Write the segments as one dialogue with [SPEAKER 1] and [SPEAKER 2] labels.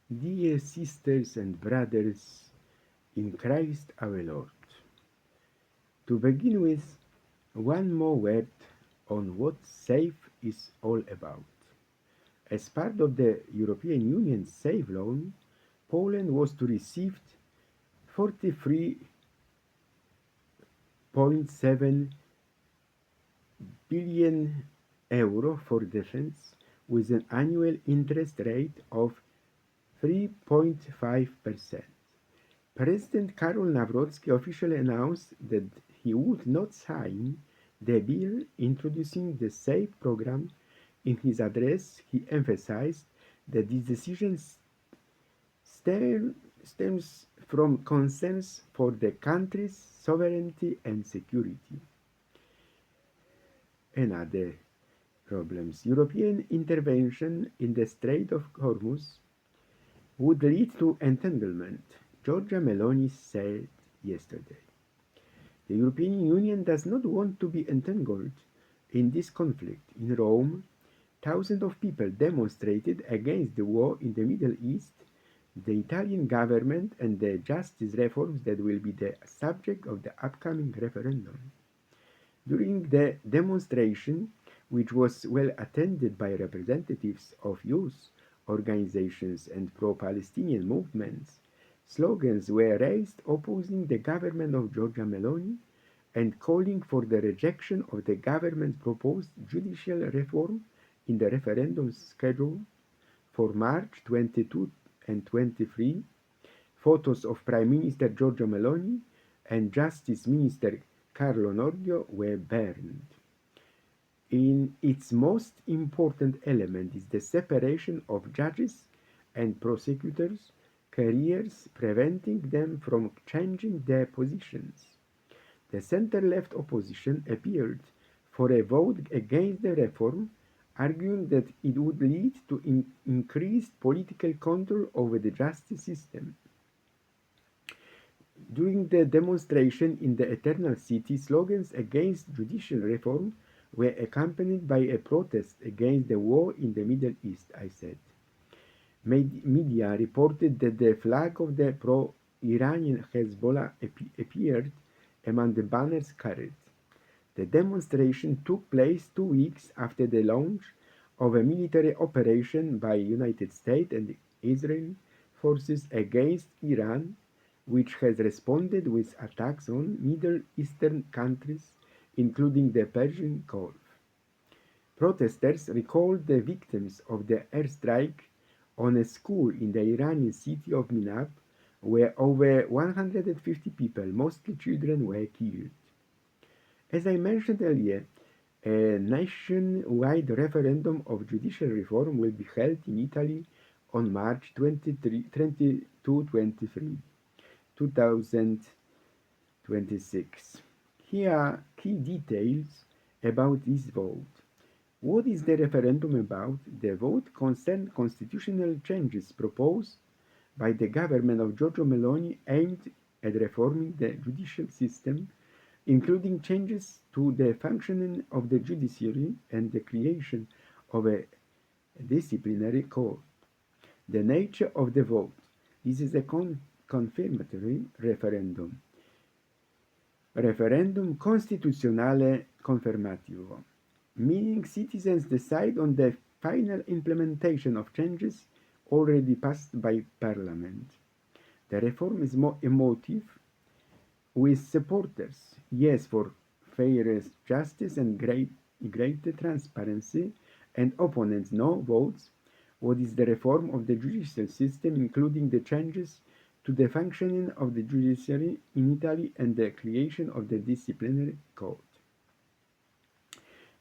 [SPEAKER 1] Dear sisters and brothers in Christ our Lord, to begin with, one more word on what SAFE is all about. As part of the European Union's SAFE loan, Poland was to receive 43.7 billion euro for defense with an annual interest rate of 3.5%. President Karol Nawrocki officially announced that he would not sign the bill introducing the SAFE program. In his address, he emphasized that this decision stems from concerns for the country's sovereignty and security. Another problems. European intervention in the Strait of Hormuz would lead to entanglement, Giorgia Meloni said yesterday. The European Union does not want to be entangled in this conflict. In Rome, thousands of people demonstrated against the war in the Middle East, the Italian government, and the justice reforms that will be the subject of the upcoming referendum. During the demonstration, which was well attended by representatives of youth organizations and pro-Palestinian movements, slogans were raised opposing the government of Giorgia Meloni and calling for the rejection of the government's proposed judicial reform in the referendum scheduled for March 22 and 23. Photos of Prime Minister Giorgia Meloni and Justice Minister Carlo Nordio were burned. In its most important element is the separation of judges and prosecutors' careers, preventing them from changing their positions. The center-left opposition appealed for a vote against the reform, arguing that it would lead to increased political control over the justice system. During the demonstration in the Eternal City, slogans against judicial reform were accompanied by a protest against the war in the Middle East, I said. Media reported that the flag of the pro-Iranian Hezbollah appeared among the banners carried. The demonstration took place 2 weeks after the launch of a military operation by United States and Israeli forces against Iran, which has responded with attacks on Middle Eastern countries, including the Persian Gulf. Protesters recalled the victims of the airstrike on a school in the Iranian city of Minab, where over 150 people, mostly children, were killed. As I mentioned earlier, a nationwide referendum of judicial reform will be held in Italy on March 22-23, 2026. Here are key details about this vote. What is the referendum about? The vote concerns constitutional changes proposed by the government of Giorgio Meloni aimed at reforming the judicial system, including changes to the functioning of the judiciary and the creation of a disciplinary court. The nature of the vote. This is a confirmatory referendum. Referendum costituzionale confermativo, meaning citizens decide on the final implementation of changes already passed by Parliament. The reform is more emotive, with supporters, yes, for fairer justice and greater transparency, and opponents, no votes. What is the reform of the judicial system, including the changes to the functioning of the judiciary in Italy and the creation of the disciplinary court.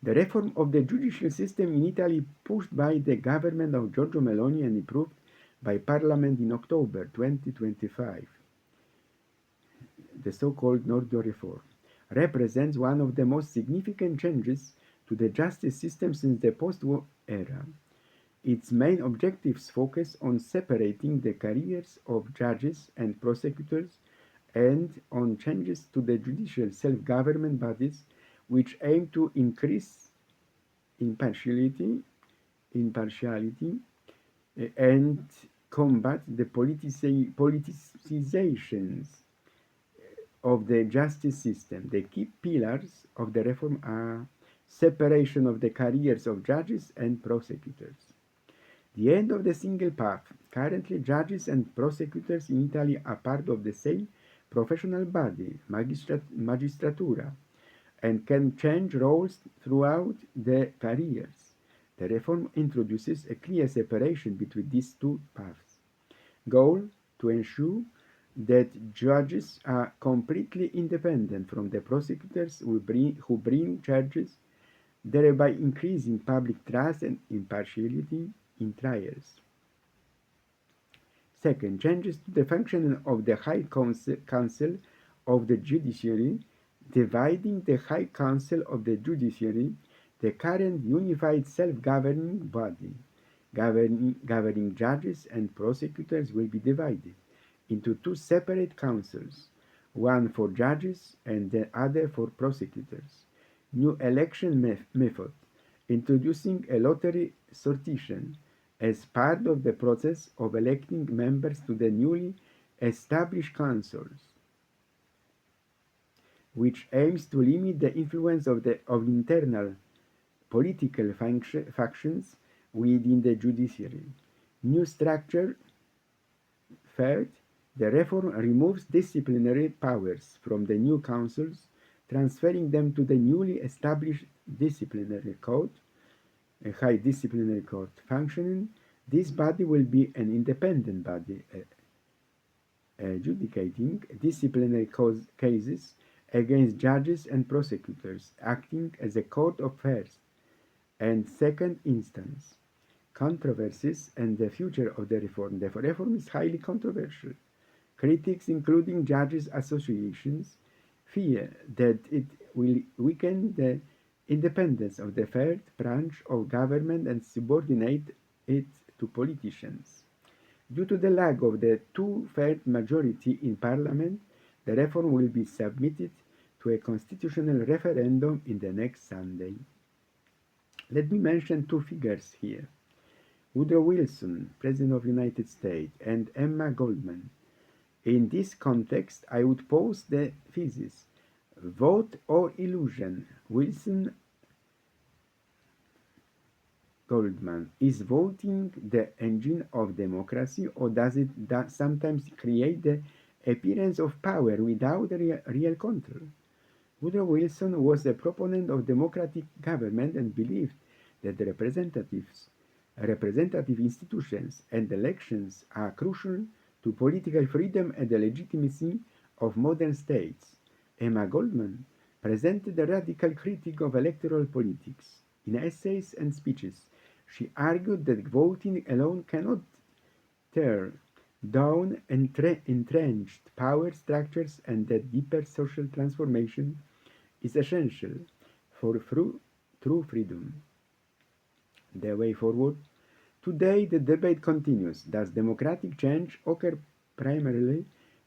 [SPEAKER 1] The reform of the judicial system in Italy, pushed by the government of Giorgio Meloni and approved by Parliament in October 2025, the so-called Nordio reform, represents one of the most significant changes to the justice system since the post-war era. Its main objectives focus on separating the careers of judges and prosecutors and on changes to the judicial self-government bodies which aim to increase impartiality and combat the politicizations of the justice system. The key pillars of the reform are separation of the careers of judges and prosecutors. The end of the single path. Currently, judges and prosecutors in Italy are part of the same professional body, magistratura, and can change roles throughout their careers. The reform introduces a clear separation between these two paths. Goal: to ensure that judges are completely independent from the prosecutors who bring charges, thereby increasing public trust and impartiality in trials. Second, changes to the function of the High Council of the Judiciary, dividing the High Council of the Judiciary, the current unified self-governing body, governing judges and prosecutors, will be divided into two separate councils, one for judges and the other for prosecutors. New election method, introducing a lottery sortition as part of the process of electing members to the newly established councils, which aims to limit the influence of internal political factions within the judiciary. New structure. Third, the reform removes disciplinary powers from the new councils, transferring them to the newly established disciplinary code, a high disciplinary court functioning. This body will be an independent body, adjudicating disciplinary cases against judges and prosecutors, acting as a court of first and second instance. Controversies and the future of the reform. The reform is highly controversial. Critics, including judges' associations, fear that it will weaken the independence of the third branch of government and subordinate it to politicians. Due to the lack of the two-thirds majority in parliament, the reform will be submitted to a constitutional referendum in the next Sunday. Let me mention two figures here. Woodrow Wilson, President of the United States, and Emma Goldman. In this context, I would pose the thesis: vote or illusion? Wilson, Goldman. Is voting the engine of democracy, or does it sometimes create the appearance of power without real control? Woodrow Wilson was a proponent of democratic government and believed that the representative institutions and elections are crucial to political freedom and the legitimacy of modern states. Emma Goldman presented a radical critique of electoral politics. In essays and speeches, she argued that voting alone cannot tear down entrenched power structures and that deeper social transformation is essential for true freedom. The way forward. Today, the debate continues. Does democratic change occur primarily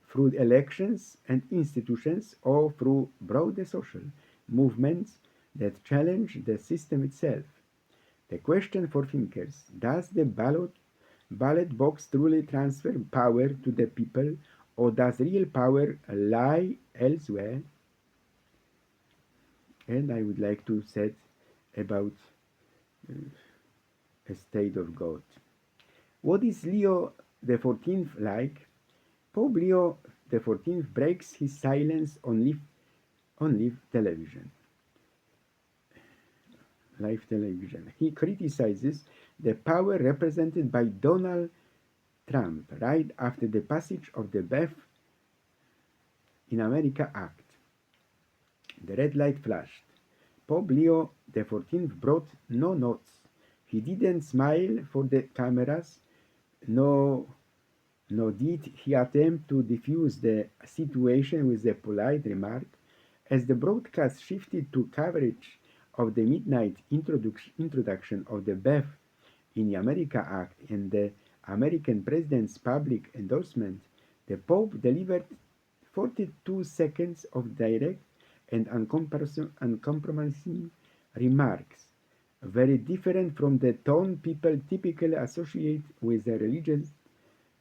[SPEAKER 1] through elections and institutions or through broader social movements that challenge the system itself? The question for thinkers: does the ballot box truly transfer power to the people, or does real power lie elsewhere? And I would like to say about a state of God. What is Leo XIV like? Pope Leo XIV breaks his silence on live television. He criticizes the power represented by Donald Trump right after the passage of the Birth in America Act. The red light flashed. Pope Leo XIV brought no notes. He didn't smile for the cameras, nor did he attempt to diffuse the situation with a polite remark. As the broadcast shifted to coverage of the midnight introduction of the Birth in America Act and the American president's public endorsement, the Pope delivered 42 seconds of direct and uncompromising remarks, very different from the tone people typically associate with the religious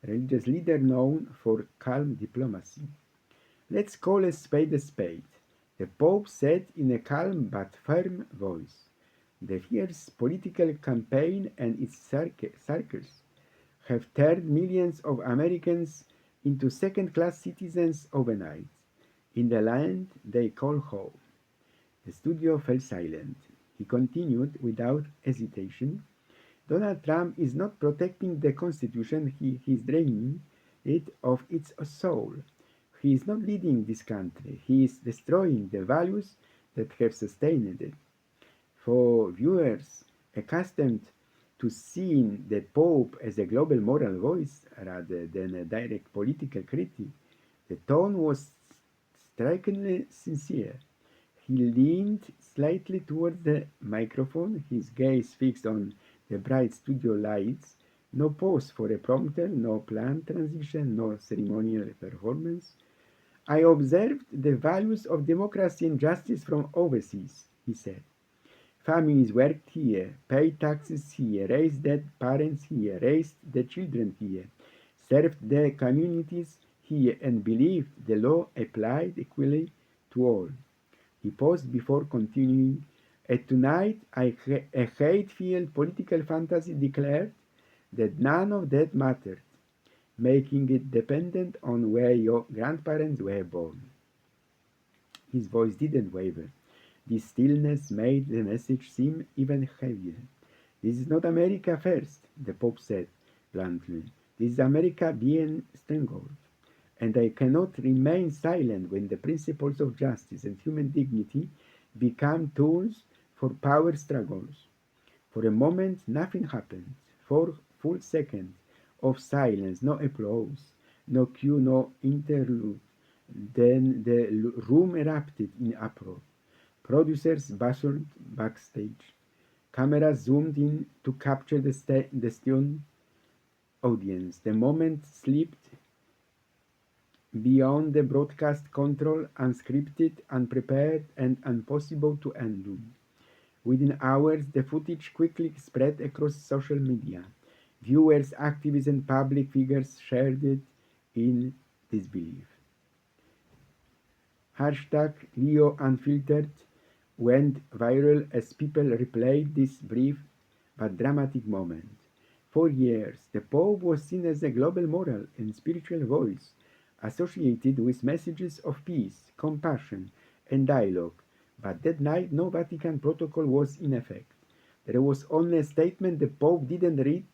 [SPEAKER 1] religious leader known for calm diplomacy. Let's call a spade a spade, the Pope said in a calm but firm voice. The fierce political campaign and its circus have turned millions of Americans into second-class citizens overnight, in the land they call home. The studio fell silent. He continued without hesitation. Donald Trump is not protecting the Constitution, he is draining it of its soul. He is not leading this country, he is destroying the values that have sustained it. For viewers accustomed to seeing the Pope as a global moral voice rather than a direct political critic, the tone was strikingly sincere. He leaned slightly toward the microphone, his gaze fixed on the bright studio lights. No pause for a prompter, no planned transition, no ceremonial performance. I observed the values of democracy and justice from overseas, he said. Families worked here, paid taxes here, raised their parents here, raised their children here, served their communities here, and believed the law applied equally to all. He paused before continuing. Tonight, a hate-filled political fantasy declared that none of that mattered, making it dependent on where your grandparents were born. His voice didn't waver. This stillness made the message seem even heavier. This is not America first, the Pope said bluntly. This is America being strangled. And I cannot remain silent when the principles of justice and human dignity become tools for power struggles. For a moment, nothing happened. 4 full seconds of silence, no applause, no cue, no interlude. Then the room erupted in uproar. Producers bustled backstage. Cameras zoomed in to capture the stunned audience. The moment slipped beyond the broadcast control, unscripted, unprepared, and impossible to undo. Within hours, the footage quickly spread across social media. Viewers, activists, and public figures shared it in disbelief. Hashtag Leo Unfiltered went viral as people replayed this brief but dramatic moment. For years, the Pope was seen as a global moral and spiritual voice, associated with messages of peace, compassion, and dialogue. But that night, no Vatican protocol was in effect. There was only a statement the Pope didn't read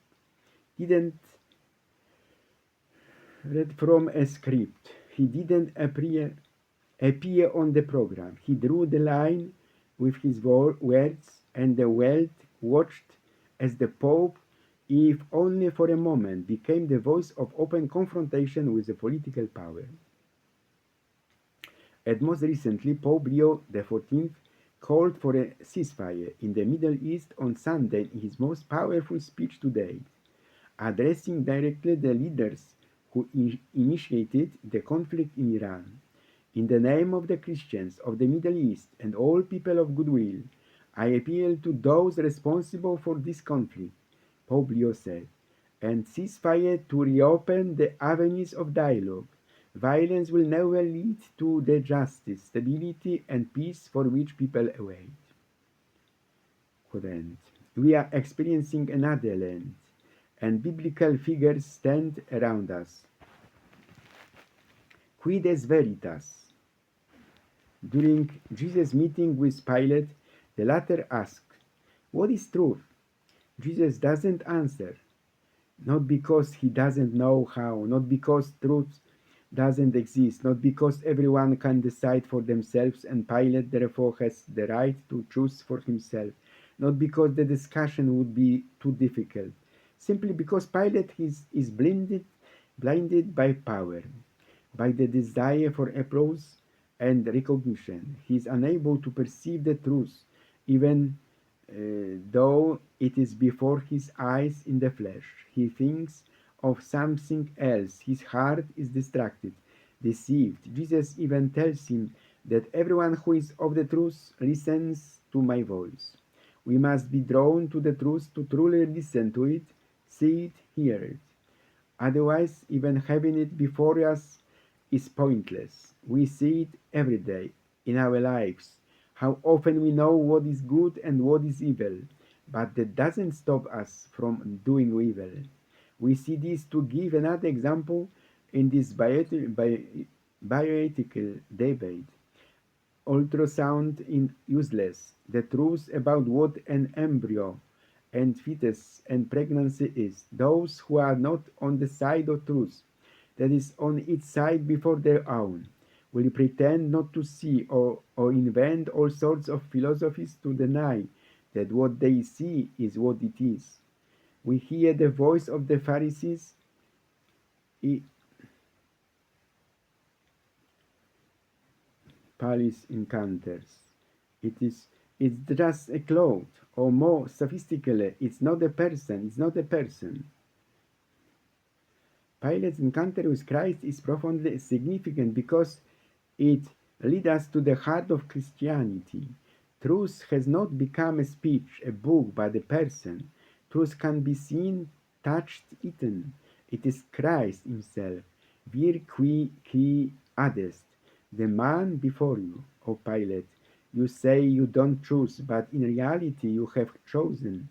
[SPEAKER 1] from a script. He didn't appear on the program. He drew the line with his words, and the world watched as the Pope, if only for a moment, became the voice of open confrontation with the political power. And most recently, Pope Leo XIV called for a ceasefire in the Middle East on Sunday in his most powerful speech to date, addressing directly the leaders who initiated the conflict in Iran. In the name of the Christians of the Middle East and all people of goodwill, I appeal to those responsible for this conflict, Pope Leo said, and ceasefire to reopen the avenues of dialogue. Violence will never lead to the justice, stability, and peace for which people await. We are experiencing another Lent, and biblical figures stand around us. Quides veritas. During Jesus' meeting with Pilate, the latter asked, "What is truth?" Jesus doesn't answer, not because he doesn't know how, not because truth doesn't exist, not because everyone can decide for themselves and Pilate therefore has the right to choose for himself, not because the discussion would be too difficult, simply because Pilate is blinded by power, by the desire for applause and recognition. He is unable to perceive the truth, even though it is before his eyes in the flesh. He thinks of something else. His heart is distracted, deceived. Jesus even tells him that everyone who is of the truth listens to my voice. We must be drawn to the truth to truly listen to it, see it, hear it. Otherwise, even having it before us is pointless. We see it every day in our lives, how often we know what is good and what is evil, but that doesn't stop us from doing evil. We see this, to give another example, in this bioethical debate. Ultrasound is useless. The truth about what an embryo and fetus and pregnancy is. Those who are not on the side of truth, that is on its side before their own, will pretend not to see, or invent all sorts of philosophies to deny that what they see is what it is. We hear the voice of the Pharisees. Palace encounters. It's just a cloth, or more sophisticated, it's not a person, it's not a person. Pilate's encounter with Christ is profoundly significant because it leads us to the heart of Christianity. Truth has not become a speech, a book, but a person. Truth can be seen, touched, eaten. It is Christ himself. Vir qui adest, the man before you, O Pilate. You say you don't choose, but in reality you have chosen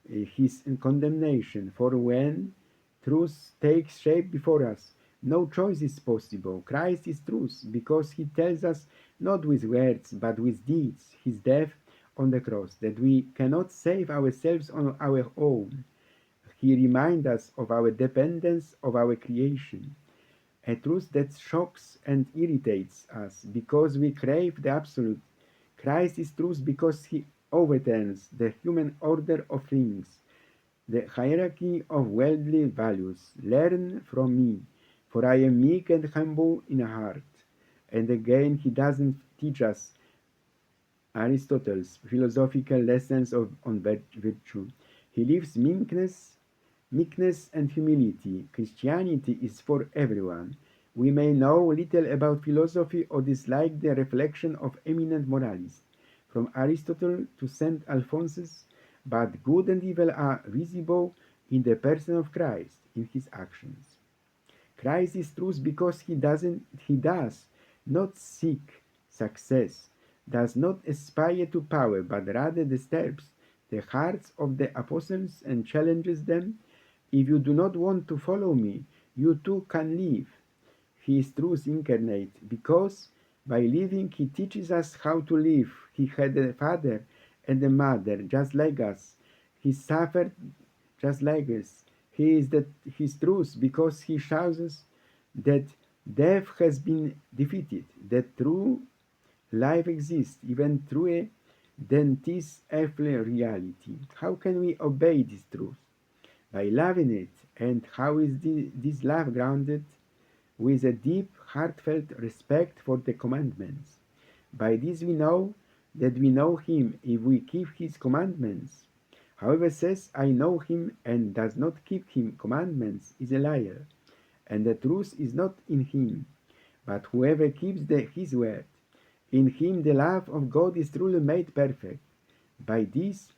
[SPEAKER 1] his condemnation. For when truth takes shape before us, no choice is possible. Christ is truth, because he tells us not with words, but with deeds, his death on the cross, that we cannot save ourselves on our own. He reminds us of our dependence of our creation, a truth that shocks and irritates us because we crave the absolute. Christ is truth because he overturns the human order of things, the hierarchy of worldly values. Learn from me, for I am meek and humble in heart. And again, he doesn't teach us Aristotle's philosophical lessons on virtue. He leaves meekness and humility. Christianity is for everyone. We may know little about philosophy or dislike the reflection of eminent moralists, from Aristotle to St. Alphonsus, but good and evil are visible in the person of Christ, in his actions. Christ is truth because he does not seek success, does not aspire to power, but rather disturbs the hearts of the apostles and challenges them. If you do not want to follow me, you too can leave. He is truth incarnate, because by living he teaches us how to live. He had a father and a mother just like us. He suffered just like us. He is his truth because he shows us that death has been defeated, that true life exists even truer than this earthly reality. How can we obey this truth? By loving it. And how is this love grounded? With a deep, heartfelt respect for the commandments. By this we know that we know him if we keep his commandments. Whoever says, I know him, and does not keep his commandments is a liar, and the truth is not in him. But whoever keeps his word, in him the love of God is truly made perfect. By this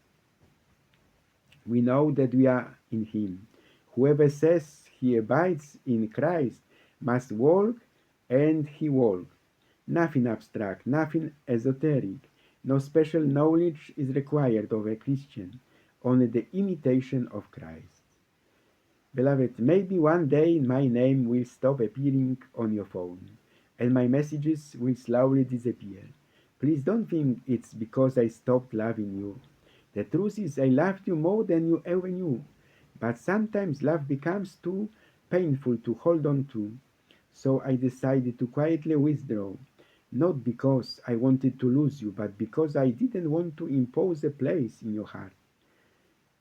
[SPEAKER 1] we know that we are in him. Whoever says he abides in Christ must walk, and he walks. Nothing abstract, nothing esoteric, no special knowledge is required of a Christian, only the imitation of Christ. Beloved, maybe one day my name will stop appearing on your phone, and my messages will slowly disappear. Please don't think it's because I stopped loving you. The truth is, I loved you more than you ever knew. But sometimes love becomes too painful to hold on to. So I decided to quietly withdraw. Not because I wanted to lose you, but because I didn't want to impose a place in your heart.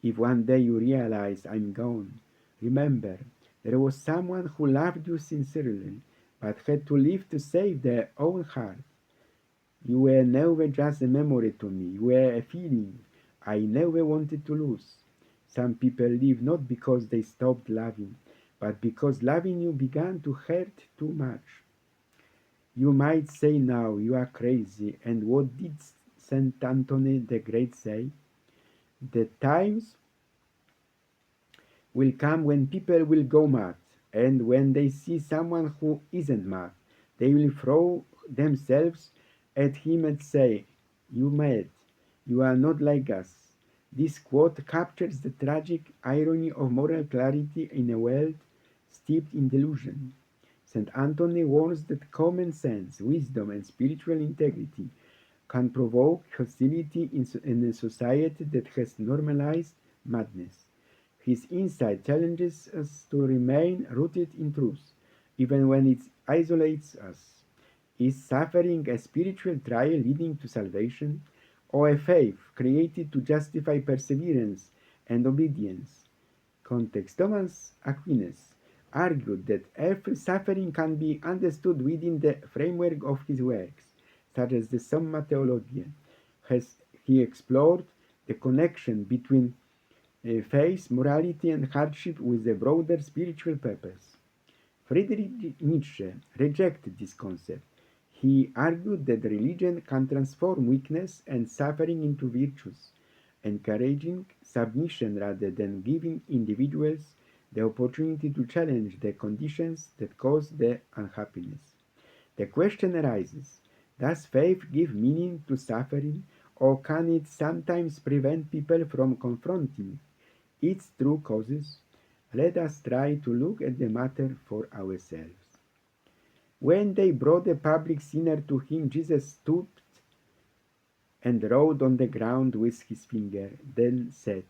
[SPEAKER 1] If one day you realize I'm gone, remember there was someone who loved you sincerely, but had to live to save their own heart. You were never just a memory to me, you were a feeling I never wanted to lose. Some people live not because they stopped loving, but because loving you began to hurt too much. You might say now, you are crazy, and what did Saint Anthony the Great say? The times will come when people will go mad, And when they see someone who isn't math, they will throw themselves at him and say, "You mad, you are not like us." This quote captures the tragic irony of moral clarity in a world steeped in delusion. St. Anthony warns that common sense, wisdom, and spiritual integrity can provoke hostility in a society that has normalized madness. His insight challenges us to remain rooted in truth, even when it isolates us. Is suffering a spiritual trial leading to salvation, or a faith created to justify perseverance and obedience? Context. Thomas Aquinas argued that every suffering can be understood within the framework of his works, such as the Summa Theologiae. He explored the connection between faith, morality, and hardship with a broader spiritual purpose. Friedrich Nietzsche rejected this concept. He argued that religion can transform weakness and suffering into virtues, encouraging submission rather than giving individuals the opportunity to challenge the conditions that cause their unhappiness. The question arises, does faith give meaning to suffering, or can it sometimes prevent people from confronting its true causes? Let us try to look at the matter for ourselves. When they brought a public sinner to him, Jesus stooped and wrote on the ground with his finger, then said,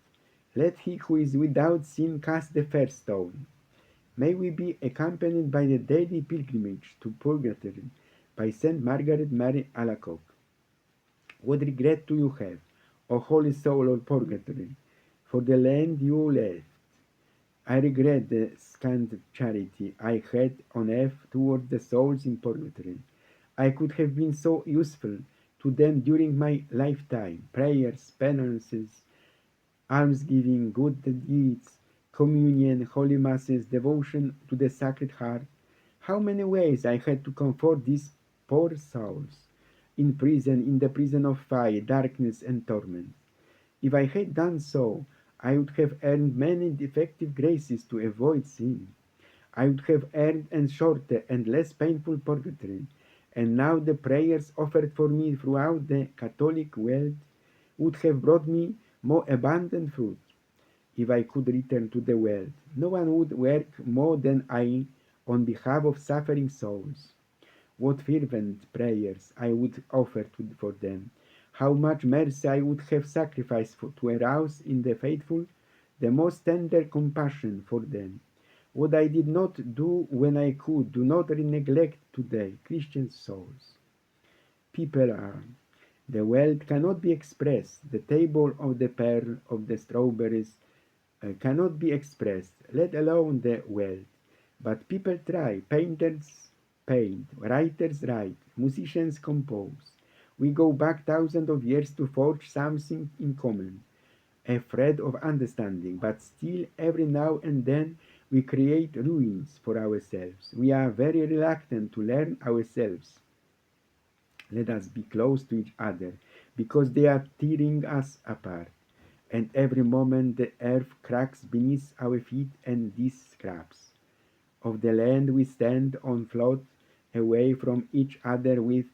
[SPEAKER 1] "Let he who is without sin cast the first stone." May we be accompanied by the daily pilgrimage to purgatory by Saint Margaret Mary Alacoque. What regret do you have, O holy soul of purgatory, for the land you left? I regret the scant charity I had on earth toward the souls in purgatory. I could have been so useful to them during my lifetime. Prayers, penances, almsgiving, good deeds, communion, holy masses, devotion to the Sacred Heart. How many ways I had to comfort these poor souls, in prison, in the prison of fire, darkness, and torment. If I had done so, I would have earned many defective graces to avoid sin. I would have earned a shorter and less painful purgatory, and now the prayers offered for me throughout the Catholic world would have brought me more abundant fruit. If I could return to the world, no one would work more than I on behalf of suffering souls. What fervent prayers I would offer for them! How much mercy I would have sacrificed to arouse in the faithful the most tender compassion for them! What I did not do when I could, do not neglect today, Christian souls. People are. The world cannot be expressed. The table of the pear, of the strawberries, cannot be expressed, let alone the world. But people try. Painters paint, writers write, musicians compose. We go back thousands of years to forge something in common, a thread of understanding, but still every now and then we create ruins for ourselves. We are very reluctant to learn ourselves. Let us be close to each other, because they are tearing us apart. And every moment the earth cracks beneath our feet, and these scraps of the land we stand on float away from each other with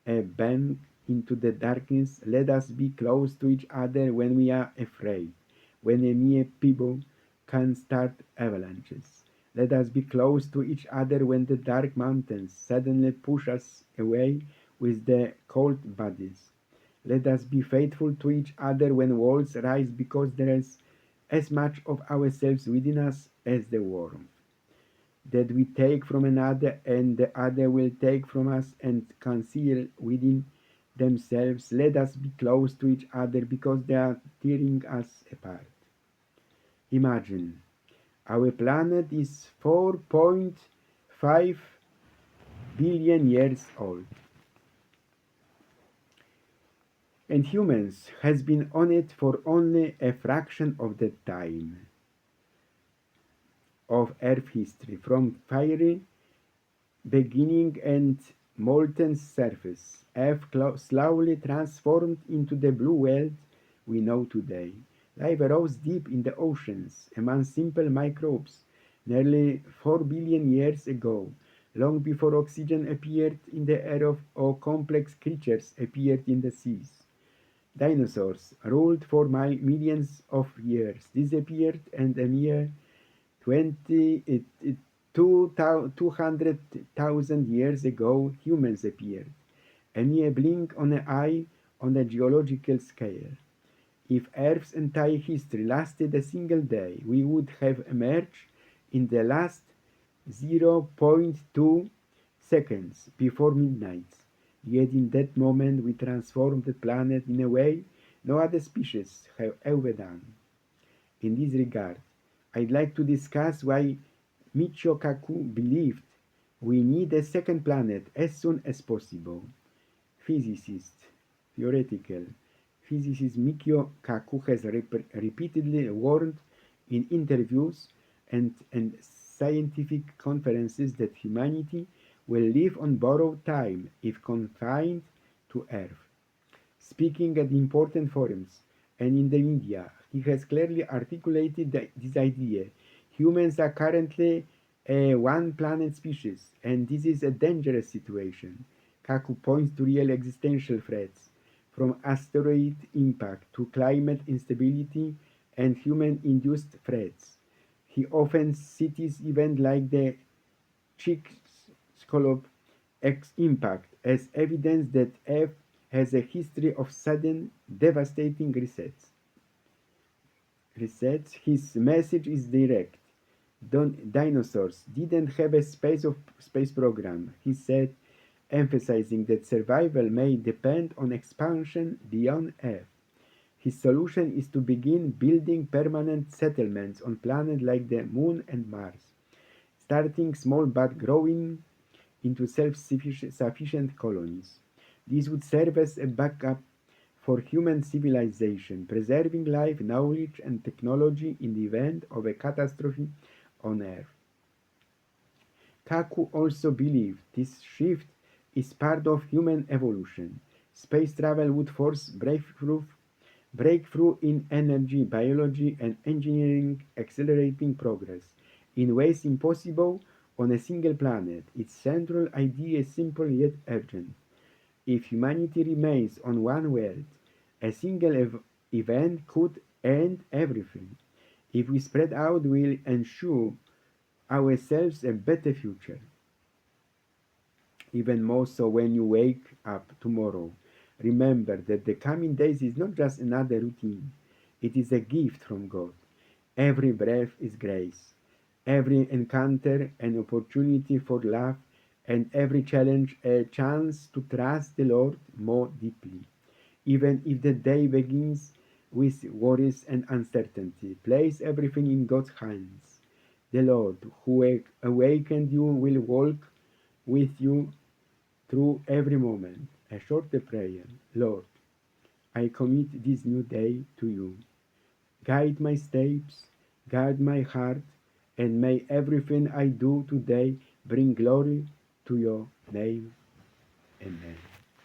[SPEAKER 1] a bang into the darkness. Let us be close to each other when we are afraid, when a mere pebble can start avalanches. Let us be close to each other when the dark mountains suddenly push us away with their cold bodies. Let us be faithful to each other when walls rise, because there is as much of ourselves within us as the warmth that we take from another, and the other will take from us and conceal within themselves. Let us be close to each other, because they are tearing us apart. Imagine, our planet is 4.5 billion years old, and humans has been on it for only a fraction of that time of Earth history, from fiery beginning and molten surface. Earth slowly transformed into the blue world we know today. Life arose deep in the oceans, among simple microbes, nearly 4 billion years ago, long before oxygen appeared in the air or complex creatures appeared in the seas. Dinosaurs ruled for millions of years, disappeared, and a mere 200,000 years ago, humans appeared. A mere blink on an eye on a geological scale. If Earth's entire history lasted a single day, we would have emerged in the last 0.2 seconds before midnight. Yet in that moment we transformed the planet in a way no other species have ever done. In this regard, I'd like to discuss why Michio Kaku believed we need a second planet as soon as possible. Physicist, theoretical physicist Michio Kaku has repeatedly warned in interviews and scientific conferences that humanity will live on borrowed time if confined to Earth. Speaking at important forums and in the media, he has clearly articulated this idea. Humans are currently a one-planet species, and this is a dangerous situation. Kaku points to real existential threats, from asteroid impact to climate instability and human-induced threats. He often cites events like the Chicxulub X impact as evidence that Earth has a history of sudden, devastating resets. His message is direct. Dinosaurs didn't have a space program, he said, emphasizing that survival may depend on expansion beyond Earth. His solution is to begin building permanent settlements on planets like the Moon and Mars, starting small but growing into self-sufficient colonies. This would serve as a backup for human civilization, preserving life, knowledge, and technology in the event of a catastrophe on Earth. Kaku also believed this shift is part of human evolution. Space travel would force breakthrough in energy, biology, and engineering, accelerating progress in ways impossible on a single planet. Its central idea is simple yet urgent. If humanity remains on one world, a single event could end everything. If we spread out, we'll ensure ourselves a better future. Even more so when you wake up tomorrow. Remember that the coming days is not just another routine, it is a gift from God. Every breath is grace, every encounter an opportunity for love, and every challenge a chance to trust the Lord more deeply. Even if the day begins with worries and uncertainty, place everything in God's hands. The Lord who awakened you will walk with you through every moment. A short prayer. Lord, I commit this new day to you. Guide my steps, guard my heart, and may everything I do today bring glory to your name. Amen.